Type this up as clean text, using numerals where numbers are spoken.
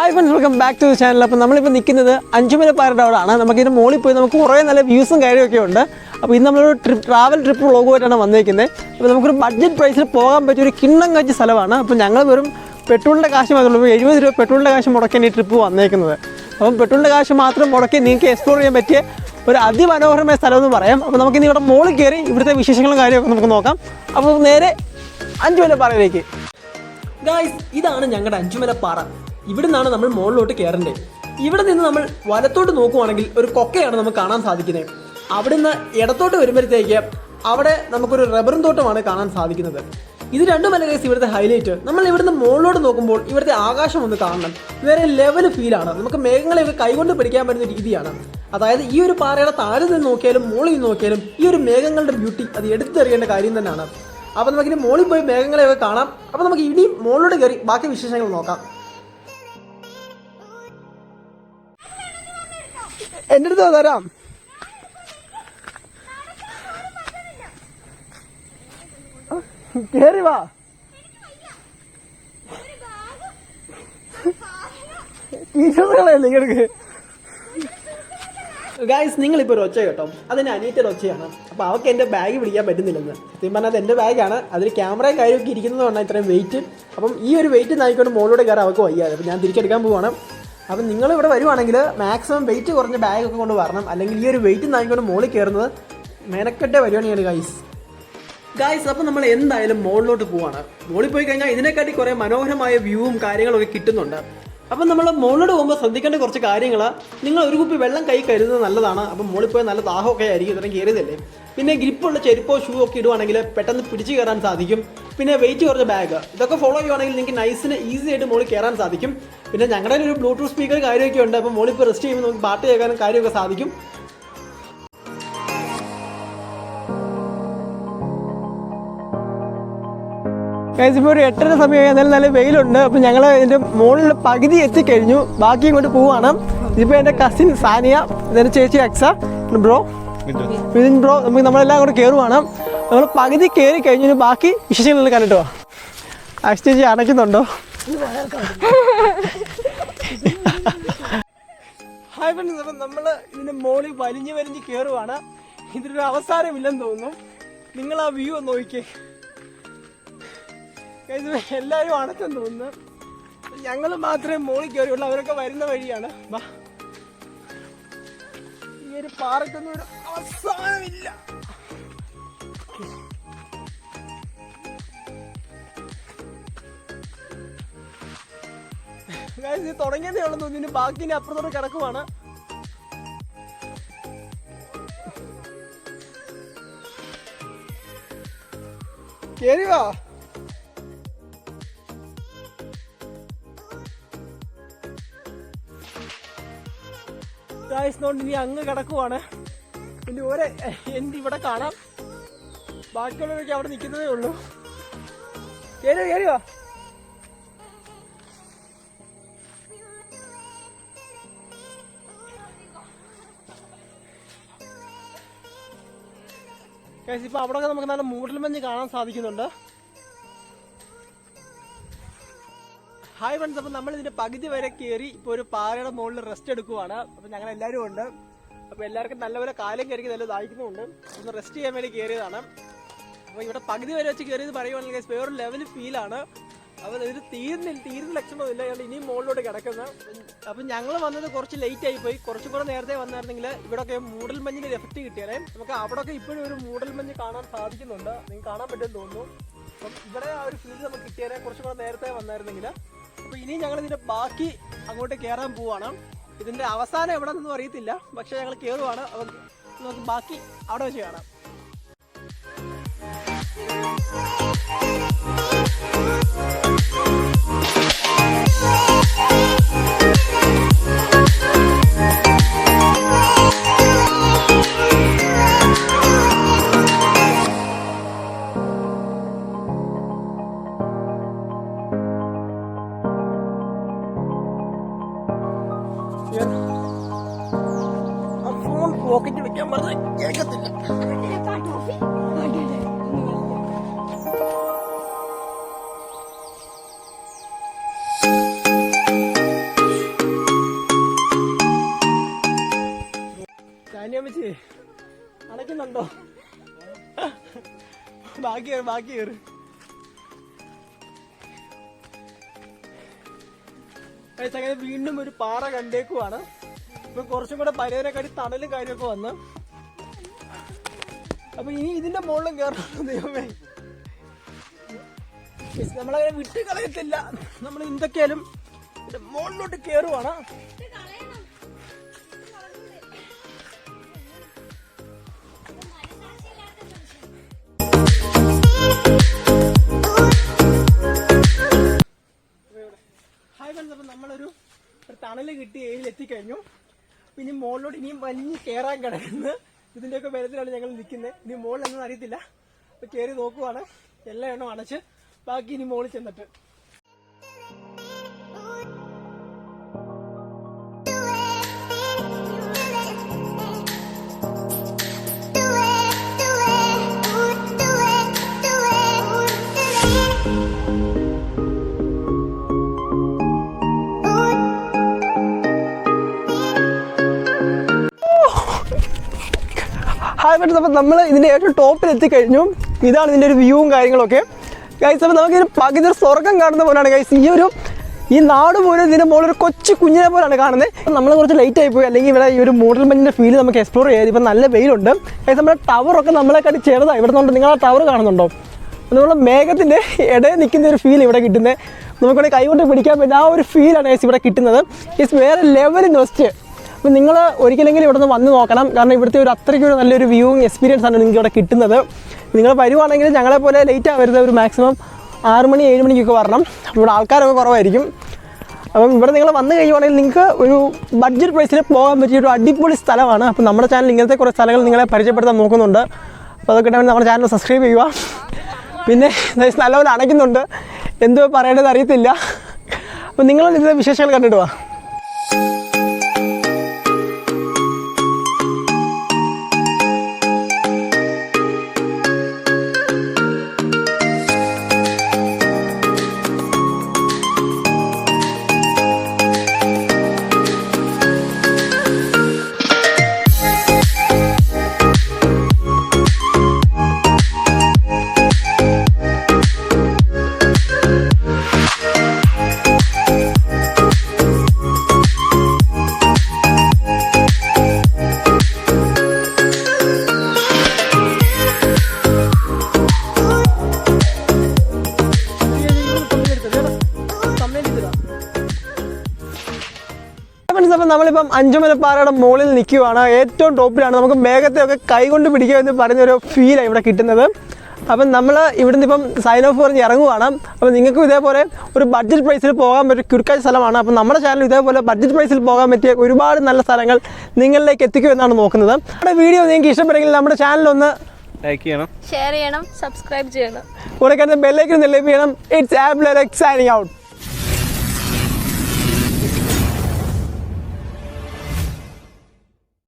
Hi friends, welcome back to the channel. അപ്പോൾ നമ്മളിപ്പോൾ നിൽക്കുന്നത് അഞ്ചുമല പാറയുടെ അവിടെയാണ്. നമുക്കിതിൻ്റെ മുകളിൽ പോയി നമുക്ക് കുറേ നല്ല വ്യൂസും കാര്യമൊക്കെ ഉണ്ട്. അപ്പോൾ ഇന്ന് നമ്മളൊരു ട്രാവൽ ട്രിപ്പ് വ്ളോഗുമായിട്ടാണ് വന്നിരിക്കുന്നത്. അപ്പോൾ നമുക്കൊരു ബഡ്ജറ്റ് പ്രൈസിൽ പോകാൻ പറ്റിയ ഒരു കിണ്ണം കാഴ്ച സ്ഥലമാണ്. അപ്പോൾ ഞങ്ങൾ വെറും പെട്രോളിൻ്റെ കാശ് മാത്രമേ ഉള്ളൂ, 70 രൂപ പെട്രോളിൻ്റെ കാശ് മുടക്കിയാണ് ഈ ട്രിപ്പ് വന്നേക്കുന്നത്. അപ്പം പെട്രോളിൻ്റെ കാശ് മാത്രം മുടക്കി നിങ്ങൾക്ക് എക്സ്പ്ലോർ ചെയ്യാൻ പറ്റിയ ഒരു അതിമനോഹരമായ സ്ഥലമെന്ന് പറയാം. അപ്പോൾ നമുക്കിന്ന് ഇവിടെ മുകളിൽ കയറി ഇവിടുത്തെ വിശേഷങ്ങളും കാര്യമൊക്കെ നമുക്ക് നോക്കാം. അപ്പോൾ നേരെ അഞ്ചുമല പാറയിലേക്ക്. ഗായ്സ്, ഇതാണ് ഞങ്ങളുടെ അഞ്ചുമല പാറ. ഇവിടെ നിന്നാണ് നമ്മൾ മുകളിലോട്ട് കയറേണ്ടത്. ഇവിടെ നിന്ന് നമ്മൾ വലത്തോട്ട് നോക്കുവാണെങ്കിൽ ഒരു കൊക്കയാണ് നമുക്ക് കാണാൻ സാധിക്കുന്നത്. അവിടെ നിന്ന് ഇടത്തോട്ട് വരുമ്പോഴത്തേക്ക് അവിടെ നമുക്കൊരു റബ്ബറും തോട്ടമാണ് കാണാൻ സാധിക്കുന്നത്. ഇത് രണ്ടുമല്ല ഗൈസ് ഇവിടുത്തെ ഹൈലൈറ്റ്. നമ്മൾ ഇവിടുന്ന് മുകളിലോട്ട് നോക്കുമ്പോൾ ഇവിടുത്തെ ആകാശം ഒന്ന് കാണണം. വേറെ ലെവൽ ഫീലാണ്. നമുക്ക് മേഘങ്ങളെയൊക്കെ കൈകൊണ്ട് പിടിക്കാൻ പറ്റുന്ന രീതിയാണ്. അതായത് ഈ ഒരു പാറയുടെ താഴെ നിന്ന് നോക്കിയാലും മുകളിൽ നിന്ന് നോക്കിയാലും ഈ ഒരു മേഘങ്ങളുടെ ബ്യൂട്ടി അത് എടുത്തെറിയേണ്ട കാര്യം തന്നെയാണ്. അപ്പോൾ നമുക്കിനി മുകളിൽ പോയി മേഘങ്ങളെയൊക്കെ കാണാം. അപ്പോൾ നമുക്ക് ഇനിയും മുകളിലോട്ട് കയറി ബാക്കി വിശേഷങ്ങൾ നോക്കാം. എൻ്റെ അടുത്ത് തരാം. കേറി വാ. ടീച്ചറുകളല്ലേ ഗായ്സ്, നിങ്ങളിപ്പോൾ ഒരു ഒച്ച കേട്ടോ, അതെന്നെ അനിയത്തിയുടെ ഒച്ചയാണ്. അപ്പോൾ അവൾക്ക് എൻ്റെ ബാഗ് പിടിക്കാൻ പറ്റുന്നില്ലെന്ന്. സത്യം പറഞ്ഞാൽ അത് എൻ്റെ ബാഗാണ്. അതിൽ ക്യാമറയും കാര്യമൊക്കെ ഇരിക്കുന്നത് കൊണ്ടാണ് ഇത്രയും വെയിറ്റ്. അപ്പം ഈ ഒരു വെയിറ്റ് നായിക്കൊണ്ട് മുകളിലൂടെ കയറാൻ അവൾക്ക് വയ്യാതെ. അപ്പോൾ ഞാൻ തിരിച്ചെടുക്കാൻ പോവുകയാണ്. അപ്പം നിങ്ങളിവിടെ വരുവാണെങ്കിൽ മാക്സിമം വെയിറ്റ് കുറഞ്ഞ ബാഗൊക്കെ കൊണ്ട് വരണം. അല്ലെങ്കിൽ ഈ ഒരു വെയിറ്റ് നായിക്കൊണ്ട് മുകളിൽ കയറുന്നത് മെനക്കെട്ട പരിപാടിയാണ് ഗായ്സ്. അപ്പോൾ നമ്മൾ എന്തായാലും മുകളിലോട്ട് പോവാണ്. മുകളിൽ പോയി കഴിഞ്ഞാൽ ഇതിനെക്കാട്ടി കുറേ മനോഹരമായ വ്യൂവും കാര്യങ്ങളൊക്കെ കിട്ടുന്നുണ്ട്. അപ്പം നമ്മൾ മുകളിലോട്ട് പോകുമ്പോൾ ശ്രദ്ധിക്കേണ്ട കുറച്ച് കാര്യങ്ങളാണ്. നിങ്ങൾ ഒരു കുപ്പി വെള്ളം കൈ കരുതുന്നത് നല്ലതാണ്. അപ്പം മുകളിൽ പോയി നല്ല ദാഹമൊക്കെ ആയിരിക്കും, ഇത്രയും കയറിയതല്ലേ. പിന്നെ ഗ്രിപ്പുള്ള ചെരുപ്പോ ഷൂ ഒക്കെ ഇടുവാണെങ്കിൽ പെട്ടെന്ന് പിടിച്ച് കയറാൻ സാധിക്കും. പിന്നെ വെയിറ്റ് കുറഞ്ഞ ബാഗ് ഇതൊക്കെ ഫോളോ ചെയ്യുവാണെങ്കിൽ നിങ്ങൾക്ക് നൈസിന് ഈസി ആയിട്ട് മുകളിൽ കയറാൻ സാധിക്കും. പിന്നെ ഞങ്ങളുടെ ഒരു ബ്ലൂടൂത്ത് സ്പീക്കർ കാര്യമൊക്കെ ഉണ്ട്. അപ്പം മുകളിൽ ഇപ്പോൾ റെസ്റ്റ് ചെയ്യുമ്പോൾ നമുക്ക് പാട്ട് കേൾക്കാനും കാര്യമൊക്കെ സാധിക്കും. ഇപ്പോൾ ഒരു 8:30 സമയം എന്നാലും നല്ല വെയിലുണ്ട്. അപ്പം ഞങ്ങൾ ഇതിൻ്റെ മുകളിൽ പകുതി എത്തിക്കഴിഞ്ഞു. ബാക്കി ഇങ്ങോട്ട് പോവാണ്. ഇതിപ്പോൾ എൻ്റെ കസിൻ സാനിയ, ഇതെൻ്റെ ചേച്ചി അക്സ, ബ്രോ വിതിൻ ബ്രോ, നമുക്ക് നമ്മളെല്ലാം കൂടെ കയറുവാണ്. നമ്മൾ പകുതി കയറി കഴിഞ്ഞു. ബാക്കി വിശേഷങ്ങളിൽ കണ്ടിട്ടോ. അക്സ ചേച്ചി അടയ്ക്കുന്നുണ്ടോ? ഹായ് ഫ്രണ്ട്സ്, അപ്പം നമ്മൾ ഇതിൻ്റെ മുകളിൽ വലിഞ്ഞ് കയറുവാണ്. ഇതിനൊരു അവസാനമില്ലെന്ന് തോന്നുന്നു. നിങ്ങൾ ആ വ്യൂ ഒന്ന് നോക്കിയേ. എല്ലാവരും അടച്ചെന്ന് തോന്നുന്നു. ഞങ്ങൾ മാത്രമേ മുകളിൽ കയറിയുള്ളൂ. അവരൊക്കെ വരുന്ന വഴിയാണ്. ഈ ഒരു പാറയ്ക്കൊന്നും ഒരു അവസാനമില്ല. ഇത് തുടങ്ങിയതേ ഉള്ളൂ തോന്നുന്നു. ബാക്കി ഇനി അപ്പുറത്തോട്ട് കിടക്കുവാണ്. കേറിവാ. ഇനി അങ്ങ് കിടക്കുവാണ്. ഇനി എൻ്റെ ഇവിടെ കാണാം. ബാക്കിയുള്ളവരൊക്കെ അവിടെ നിൽക്കുന്നതേ ഉള്ളൂ. കേറിയോ? ഇപ്പൊ അവിടെ നമുക്ക് നല്ല മൂടൽമഞ്ഞ് കാണാൻ സാധിക്കുന്നുണ്ട്. ഹായ് ഫ്രണ്ട്സ്, അപ്പം നമ്മൾ ഇതിന്റെ പകുതി വരെ കയറി ഇപ്പോൾ ഒരു പാറയുടെ മുകളിൽ റെസ്റ്റ് എടുക്കുവാണ്. അപ്പം ഞങ്ങൾ എല്ലാവരും ഉണ്ട്. അപ്പോൾ എല്ലാവർക്കും നല്ലപോലെ കാലം കയറി നല്ല ദാഹിക്കുന്നുണ്ട്. ഒന്ന് റെസ്റ്റ് ചെയ്യാൻ വേണ്ടി കയറിയതാണ്. അപ്പോൾ ഇവിടെ പകുതി വരെ വെച്ച് കയറിയത് പറയുവാണെങ്കിൽ വേറൊരു ലെവൽ ഫീലാണ്. അപ്പോൾ ഇത് തീരുന്ന ലക്ഷണമൊന്നുമില്ല. ഞങ്ങൾ ഇനിയും മുകളിലോട്ട് കിടക്കുന്നത്. അപ്പം ഞങ്ങൾ വന്നത് കുറച്ച് ലേറ്റ് ആയിപ്പോയി. കുറച്ചും കൂടെ നേരത്തെ വന്നായിരുന്നെങ്കിൽ ഇവിടെയൊക്കെ മൂടൽമഞ്ഞിൻ്റെ എഫക്റ്റ് കിട്ടിയാലേ. നമുക്ക് അവിടെയൊക്കെ ഇപ്പോഴും ഒരു മൂടൽമഞ്ഞ് കാണാൻ സാധിക്കുന്നുണ്ട്. നിങ്ങൾക്ക് കാണാൻ പറ്റുമെന്ന് തോന്നുന്നു. അപ്പം ഇവിടെ ആ ഒരു ഫീൽ നമുക്ക് കിട്ടിയാലേ കുറച്ചും കൂടെ നേരത്തെ വന്നായിരുന്നെങ്കിൽ. അപ്പോൾ ഇനി ഞങ്ങൾ ഇതിന്റെ ബാക്കി അങ്ങോട്ട് കയറാൻ പോവാണ്. ഇതിന്റെ അവസാനം എവിടെ നിന്നും അറിയത്തില്ല, പക്ഷെ ഞങ്ങൾ കയറുവാണ്. അപ്പം നമുക്ക് ബാക്കി അവിടെ വെച്ച് കാണാം. ഫോൺ പോക്കറ്റ് വെക്കാൻ പറഞ്ഞാൽ കേൾക്കത്തില്ല. അമ്മച്ചി അടയ്ക്കുന്നുണ്ടോ? ബാക്കി കയറി. അങ്ങനെ വീണ്ടും ഒരു പാറ കണ്ടേക്കുവാണ്. ഇപ്പൊ കുറച്ചും കൂടെ പരേനെക്കാട്ടി തണലും കാര്യമൊക്കെ വന്ന്. അപ്പൊ ഇനി ഇതിന്റെ മുകളിലും കയറണം. ദൈവമേ, നമ്മളങ്ങനെ വിട്ട് കളയത്തില്ല. നമ്മൾ എന്തൊക്കെയാലും മുകളിലോട്ട് കയറുവാണ്. അപ്പൊ നമ്മളൊരു തണല് കിട്ടി ഏരിയയിൽ എത്തിക്കഴിഞ്ഞു. ഇനി മുകളിലോട്ട് ഇനിയും വലിഞ്ഞ് കയറാൻ കിടക്കുന്നു. ഇതിന്റെയൊക്കെ ബലത്തിലാണ് ഞങ്ങൾ നിൽക്കുന്നത്. ഇനി മുകളിൽ എന്നൊന്നും അറിയത്തില്ല. അപ്പൊ കയറി നോക്കുവാണ്. എല്ലാ എണ്ണം അടച്ച് ബാക്കി ഇനി മുകളിൽ ചെന്നിട്ട്. ഹായ് ഫ്രണ്ട്സ്, അപ്പോൾ നമ്മൾ ഇതിൻ്റെ ഏറ്റവും ടോപ്പിൽ എത്തിക്കഴിഞ്ഞു. ഇതാണ് ഇതിൻ്റെ ഒരു വ്യൂവും കാര്യങ്ങളൊക്കെ ഗൈസ്. അപ്പോൾ നമുക്കിത് പകുതി സ്വർഗം കാണുന്ന പോലെയാണ് ഗൈസ്. ഈ നാട് പോലും ഇതിൻ്റെ മുകളിൽ ഒരു കൊച്ചു കുഞ്ഞിനെ പോലെയാണ് കാണുന്നത്. നമ്മൾ കുറച്ച് ലേറ്റ് ആയിപ്പോയി, അല്ലെങ്കിൽ ഇവിടെ ഈ ഒരു മൂടൽ മഞ്ഞിൻ്റെ ഫീൽ നമുക്ക് എക്സ്പ്ലോർ ചെയ്യാം. ഇപ്പം നല്ല വെയിലുണ്ട് ഗൈസ്. നമ്മുടെ ടവറൊക്കെ നമ്മളെക്കാട്ടി ചെറുതാണ്. ഇവിടെ നിന്ന് നിങ്ങൾ ആ ടവർ കാണുന്നുണ്ടോ? നമ്മൾ മേഘത്തിൻ്റെ ഇടയിൽ നിൽക്കുന്ന ഒരു ഫീൽ ഇവിടെ കിട്ടുന്നത്. നമുക്കിവിടെ കൈകൊണ്ട് പിടിക്കാൻ പറ്റുന്ന ആ ഒരു ഫീലാണ് ഗൈസ് ഇവിടെ കിട്ടുന്നത്. ഗൈസ് വേറെ ലെവൽ നോസ്റ്റ്. അപ്പോൾ നിങ്ങൾ ഒരിക്കലെങ്കിലും ഇവിടെ നിന്ന് വന്ന് നോക്കണം. കാരണം ഇവിടുത്തെ ഒരു അത്രയ്ക്കൊരു നല്ലൊരു വ്യൂയിങ് എക്സ്പീരിയൻസ് ആണ് നിങ്ങൾക്ക് ഇവിടെ കിട്ടുന്നത്. നിങ്ങൾ വരുവാണെങ്കിൽ ഞങ്ങളെപ്പോലെ ലേറ്റ് ആവരുത്. ഒരു മാക്സിമം 6 മണി 7 മണിക്കൊക്കെ വരണം. ഇവിടെ ആൾക്കാരൊക്കെ കുറവായിരിക്കും. അപ്പം ഇവിടെ നിങ്ങൾ വന്നു കഴിയുവാണെങ്കിൽ നിങ്ങൾക്ക് ഒരു ബഡ്ജറ്റ് പ്രൈസിൽ പോകാൻ പറ്റിയ ഒരു അടിപൊളി സ്ഥലമാണ്. അപ്പോൾ നമ്മുടെ ചാനൽ ഇങ്ങനത്തെ കുറേ സ്ഥലങ്ങൾ നിങ്ങളെ പരിചയപ്പെടുത്താൻ നോക്കുന്നുണ്ട്. അപ്പോൾ അതൊക്കെ വേണ്ടി നമ്മുടെ ചാനൽ സബ്സ്ക്രൈബ് ചെയ്യുക. പിന്നെ നല്ലപോലെ അടയ്ക്കുന്നുണ്ട്, എന്തോ പറയേണ്ടത് അറിയത്തില്ല. അപ്പോൾ നിങ്ങൾ ഇതിൻ്റെ വിശേഷങ്ങൾ കണ്ടിട്ട് വാ. അപ്പോൾ നമ്മളിപ്പം അഞ്ചുമലപ്പാറയുടെ മുകളിൽ നിൽക്കുകയാണ്. ഏറ്റവും ടോപ്പിലാണ്. നമുക്ക് മേഘത്തെയൊക്കെ കൈകൊണ്ട് പിടിക്കുക എന്ന് പറഞ്ഞൊരു ഫീലാണ് ഇവിടെ കിട്ടുന്നത്. അപ്പം നമ്മൾ ഇവിടുന്ന് ഇപ്പം സൈൻ ഓഫ് പറഞ്ഞ് ഇറങ്ങുവാണ്. അപ്പോൾ നിങ്ങൾക്കും ഇതേപോലെ ഒരു ബഡ്ജറ്റ് പ്രൈസിൽ പോകാൻ പറ്റിയ കിടക്കാച്ച സ്ഥലമാണ്. അപ്പം നമ്മുടെ ചാനൽ ഇതേപോലെ ബഡ്ജറ്റ് പ്രൈസിൽ പോകാൻ പറ്റിയ ഒരുപാട് നല്ല സ്ഥലങ്ങൾ നിങ്ങളിലേക്ക് എത്തിക്കുമെന്നാണ് നോക്കുന്നത്. നമ്മുടെ വീഡിയോ നിങ്ങൾക്ക് ഇഷ്ടപ്പെടുമെങ്കിൽ നമ്മുടെ ചാനലൊന്ന് ലൈക്ക് ചെയ്യണം, ഷെയർ ചെയ്യണം, സബ്സ്ക്രൈബ് ചെയ്യണം, കൂടെ ബെല്ലൈക്കൻ നിലവിൽ ചെയ്യണം. It's app signing out.